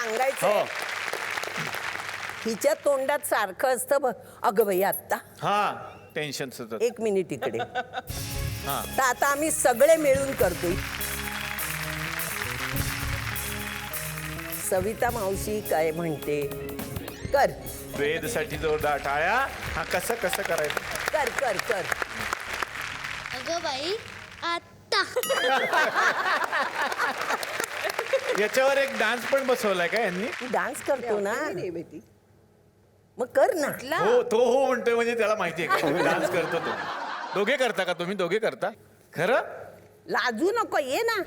सांगायचं हिच्या तोंडात सारखं असतं बघ, अगं बाई आत्ता टेन्शन सतत. 1 मिनिट इकडे. तर आता आम्ही सगळे मिळून करतोय. सविता मावशी काय म्हणते कर. वेदसाठी जोरदार टाळ्या. हा कसं कसं करायचं. कर कर कर. अगं बाई आत्ता. याच्यावर एक डान्स पण बसवलाय का यांनी. डान्स करतो ना. मग कर ना. हो तो हो म्हणतोय म्हणजे त्याला माहिती आहे का डान्स करतो तो. दोघे करता का तुम्ही. दोघे करता खरं. लाजू नको ये ना.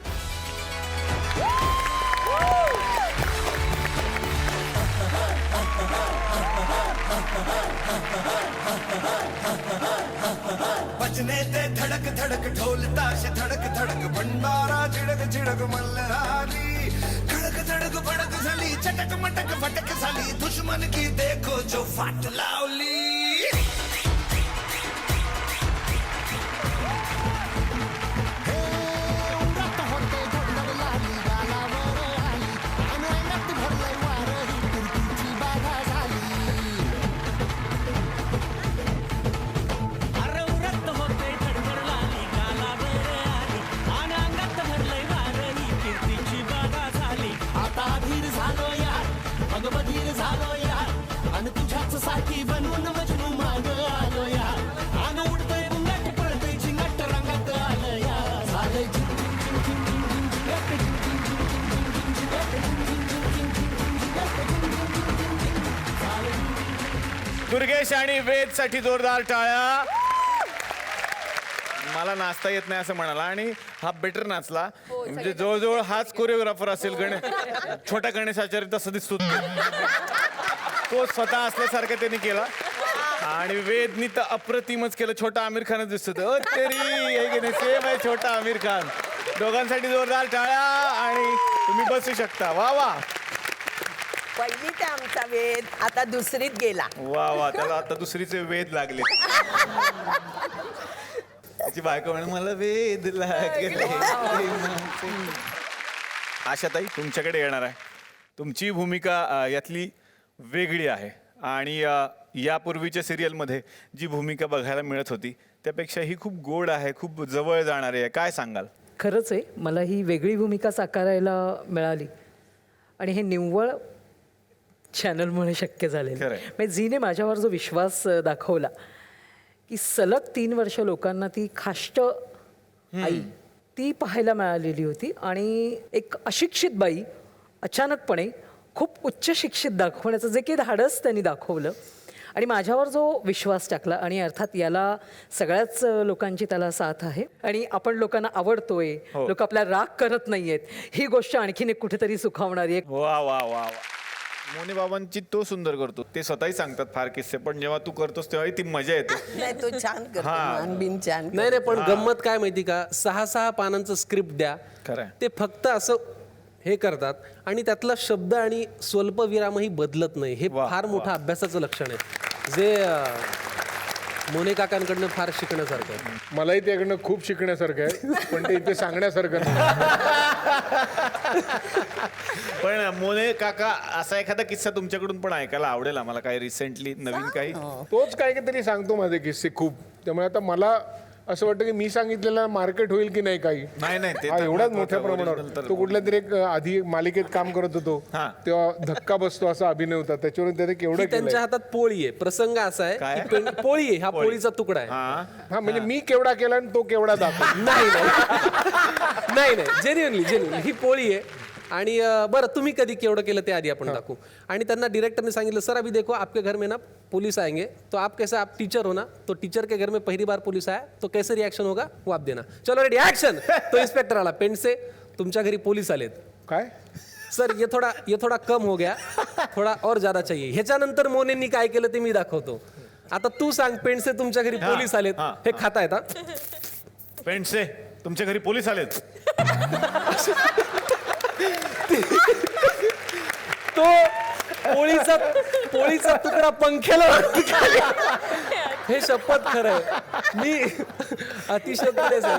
बजने ते धड़क धड़क ढोल ताश धड़क धड़क भंडारा झिडक झिडक मल्हारी खड़क धड़क भड़क झाली चटक मटक फटक झाली दुश्मन की देखो जो फाट लावली. साठी बनवून मजनू माग आलो या आन उडतोय बुंगट पळतोय झिंगट रंगात आलं या झालंय दुर्गेश आणि वेदसाठी जोरदार टाळ्या. मला नाचता येत नाही असं म्हणाला आणि हा बेटर नाचला. म्हणजे जवळजवळ हाच कोरिओग्राफर असेल. छोटा गणेशाचार्य तसं दिसतो तो स्वतः असल्यासारखं त्यांनी केला. आणि वेदनी तर अप्रतिमच केलं. छोटा आमिर खानच दिसतो तरी सेम आहे छोटा आमिर खान. दोघांसाठी जोरदार टाळ्या आणि तुम्ही बसू शकता. वा वा. पहिलीत आमचा वेद आता दुसरीत गेला. वा वा. त्याला आता दुसरीचे वेद लागले. त्याची बायको म्हणे मला वेद लागले. आशाताई तुमच्याकडे येणार आहे. तुमची भूमिका यातली वेगळी आहे आणि यापूर्वीच्या सिरियलमध्ये जी भूमिका बघायला मिळत होती त्यापेक्षा ही खूप गोड आहे. खूप जवळ जाणारी आहे. काय सांगाल. खरंच आहे मला ही वेगळी भूमिका साकारायला मिळाली आणि हे निव्वळ चॅनलमुळे शक्य झालेलं. म्हणजे झीने माझ्यावर जो विश्वास दाखवला की सलग 3 वर्ष लोकांना ती खाष्ट आई ती पाहायला मिळालेली होती आणि एक अशिक्षित बाई अचानकपणे खूप उच्च शिक्षित दाखवण्याचं जे काही धाडस त्यांनी दाखवलं आणि माझ्यावर जो विश्वास टाकला आणि अर्थात याला सगळ्याच लोकांची त्याला साथ आहे आणि आपण लोकांना आवडतोय. लोक आपला राग करत नाहीयेत ही गोष्ट आणखीन एक कुठेतरी सुखावणारी आहे. वा वा वा वा. मोने बाबांची तो सुंदर करतो. ते स्वतःही सांगतात फार किस्से पण जेव्हा तू करतोस तेव्हा ती मजा येते. नाही तो छान करतो. मानबीन छान. नाही पण गंमत काय माहिती का 6 पानांचं स्क्रिप्ट द्या. खरं ते फक्त असं हे करतात आणि त्यातला शब्द आणि स्वल्पविरामही बदलत नाही. हे फार मोठं अभ्यासाचं लक्षण आहे जे मोने काकांकडनं फार शिकण्यासारखं आहे. मलाही त्याकडनं खूप शिकण्यासारखं आहे पण ते इथे सांगण्यासारखं नाही. पण मोने काका असा एखादा किस्सा तुमच्याकडून पण ऐकायला आवडेल आम्हाला. काय रिसेंटली नवीन काही. तोच काहीतरी सांगतो माझे किस्से खूप. त्यामुळे आता मला असं वाटतं की मी सांगितलेलं मार्केट होईल की नाही काही. नाही ते एवढाच मोठ्या प्रमाणावर. तो कुठल्या तरी एक आधी मालिकेत काम करत होतो तेव्हा धक्का बसतो असा अभिनय होता. त्याच्यावरून त्याने केवढं त्यांच्या हातात पोळी आहे. प्रसंग असा आहे की पोळी आहे. हा पोळीचा तुकडा आहे. हा म्हणजे मी केवढा केला आणि तो केवढा दाखव. नाही जेन्युअनली ही पोळी आहे. आणि बरं तुम्ही कधी केवढं केलं ते आधी आपण दाखवू. आणि त्यांना डिरेक्टरने सांगितलं सर अभी देखो आपके घर में ना पुलिस आएंगे तो आप कैसे आप टीचर हो ना तो टीचर के घर में पहली बार पुलिस आया तो कैसे रिएक्शन होगा वो आप देना. चलो रेडी ऍक्शन. तो इन्स्पेक्टर आला पेंट से तुमच्या घरी पोलीस आलेत. काय सर ये थोड़ा कम हो गया थोड़ा और ज्यादा चाहिए. ह्याच्यानंतर मोनेंनी काय केलं ते मी दाखवतो. आता तू सांग पेंट से तुमच्या घरी पोलीस आलेत हे खाता येतं. पेंट से तुमच्या घरी पोलीस आलेत. तो पोळीचा तुकडा पंख्याला हे शपथ खरं आहे. मी अतिशय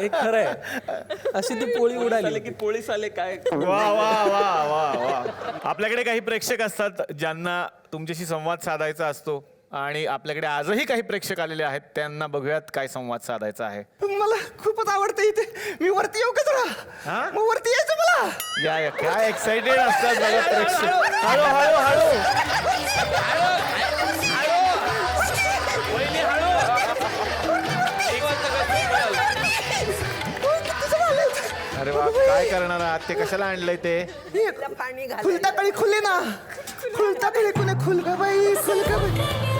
हे खरं आहे. अशी ती पोळी उडाली. की पोळी साले काय वा वा वा वा वा. आपल्याकडे काही प्रेक्षक असतात ज्यांना तुमच्याशी संवाद साधायचा असतो आणि आपल्याकडे आजही काही प्रेक्षक आलेले आहेत. त्यांना बघूयात काय संवाद साधायचा आहे. मला खूपच आवडतं इथे. मी वरती येऊ का जरा? हा? मग वरती यायचं मला. या काय एक्साइटेड असतात बघा प्रेक्षक. हळू हळू हळू. अरे वा, काय करणार आहात ते? कशाला आणलंय ते? पाणी घाल. खुलता कळी खुले ना. खुलता कळी कुणे खुल ग बाई. खुल ग बाई.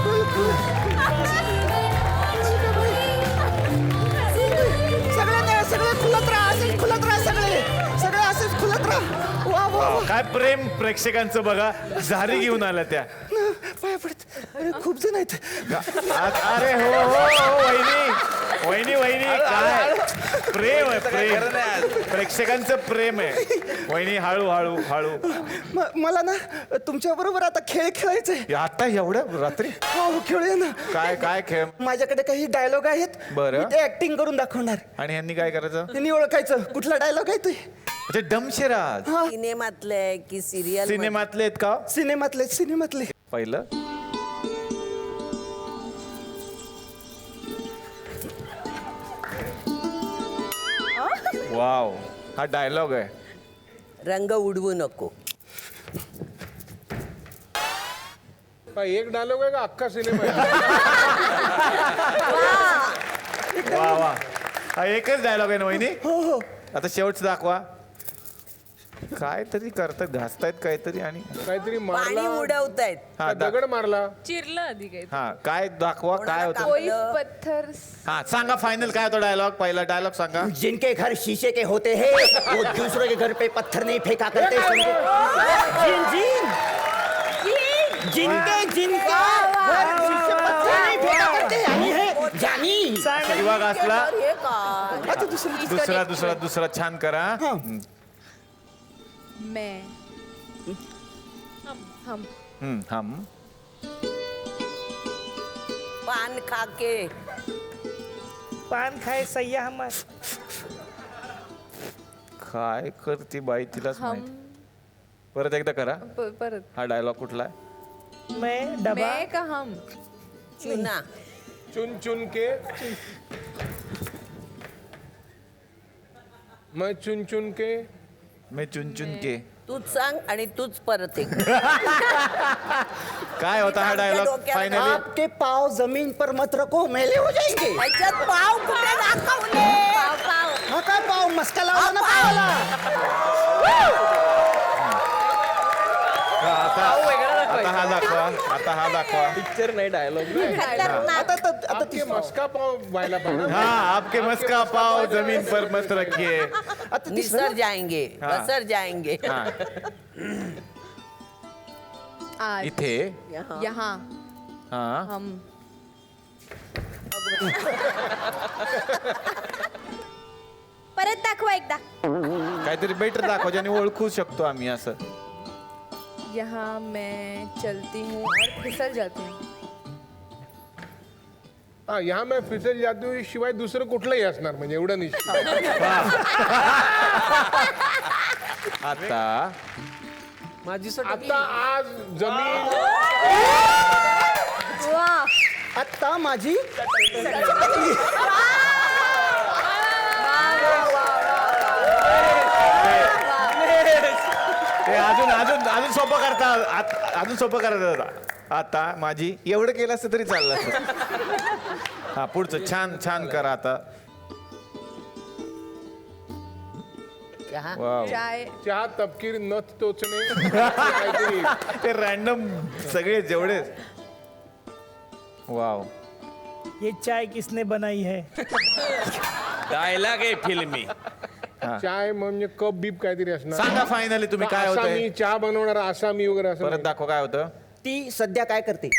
खुल खुल. सगळे खुलत राहा. असेच खुलत राहा. सगळे असेच खुलत राहा. वा वा वा. काय प्रेम प्रेक्षकांचं बघा. झारी घेऊन आल्या त्या. पाया पडत. अरे खूप जण आहेत. अरे हो हो हो, वहिनी वहिनी काय प्रेम आहे प्रेम. प्रेक्षकांचं प्रेम आहे. वहिनी हळू हळू हळू. मला ना तुमच्या बरोबर आता खेळ खेळायचंय. आता एवढ्या रात्री हो खेळूया ना. काय काय खेळ? माझ्याकडे काही डायलॉग आहेत. बरं. मी ते ऍक्टिंग करून दाखवणार. आणि ह्यांनी काय करायचं? त्यांनी ओळखायचं कुठला डायलॉग आहे ते. म्हणजे डमशेराज. सिनेमातले की सिरियल सिनेमातले आहेत का? सिनेमातले पहिलं वाव, हा डायलॉग आहे. रंग उडवू नको. एक डायलॉग आहे का अख्खा सिनेमा आहे? वा वा, हा एकच डायलॉग आहे ना वहिनी? हो. आता शेवटचं दाखवा. काय तरी करतात, घासतायत काहीतरी आणि काहीतरी पाणी मारला. उडवतायत. हा दगड मारला. चिरलं आधी काही हा काय दाखवा, काय होतं? कोई पत्थर हा सांगा फायनल काय होतं डायलॉग? पहिला डायलॉग सांगा. जिनके घर शीशे के होते हैं वो दूसरों के घर पे पत्थर नहीं फेंका करते. जिनके जिनका घर शीशे पत्थर नहीं फेंका करते. आणि हे जानी. शिवा घासला. हे काय? आता दुसरं. दुसरा छान करा. मैं हम हम पान खाके. पान खाए सैया हमार. काय करते बाई तिलाच माहित. परत एकदा करा. परत हा डायलॉग कुठला आहे? मैं का हम चुना. चुन चुन के मैं चुन चुन के. मी चुन चुन के. तूच सांग आणि तूच परत एक. काय होता हा डायलॉग डोक्यात फायनली? आपके पाव जमीन पर मत रखो मेले हो जाएंगे. ह्याच्यात पाव कुठे दाखवले? हा काय पाव मस्का लावला ना पावाला. आता हा दाखवा. आता हा दाखवा. पिक्चर नाही डायलॉग. आपके मस्का पाव व्हायला पाहिजे. हा आपके मस्का पाव जमीन पर मत रखिए. निसर जाएंगे. हाँ. बसर जाएंगे. हा आज इथे यहाँ हा हम परत दाखवा एकदा. काहीतरी बेटर दाखवा ज्याने ओळखू शकतो आम्ही असं. यहाँ मैं चलती हूँ और फिसल जाती हूँ. हा यहाँ मैं फिसल जाती हूँ शिवाय दुसरं कुठलंही असणार म्हणजे एवढं निश्चित. आता माझी आता आज जमीन. आता माझी ते अजून अजून अजून सोपं करता. अजून सोपं करता. आता माझी एवढं केलं असतं तरी चाललं असतं. हा पुढचं छान छान करा आता. चहा. वाव. चाय चहा तपकीर नथ टोचणे काहीतरी. ते रॅन्डम सगळे जेवढे. वाव. ये चाय किसने बनाई है? डायलॉग आहे फिल्मी. चाय म्हणजे कप बीप काहीतरी असणार. सांगा फायनली तुम्ही काय होतंय? आसामी चहा बनवणारा आसामी वगैरे असं. परत दाखवा काय होतं. ती सध्या काय करते.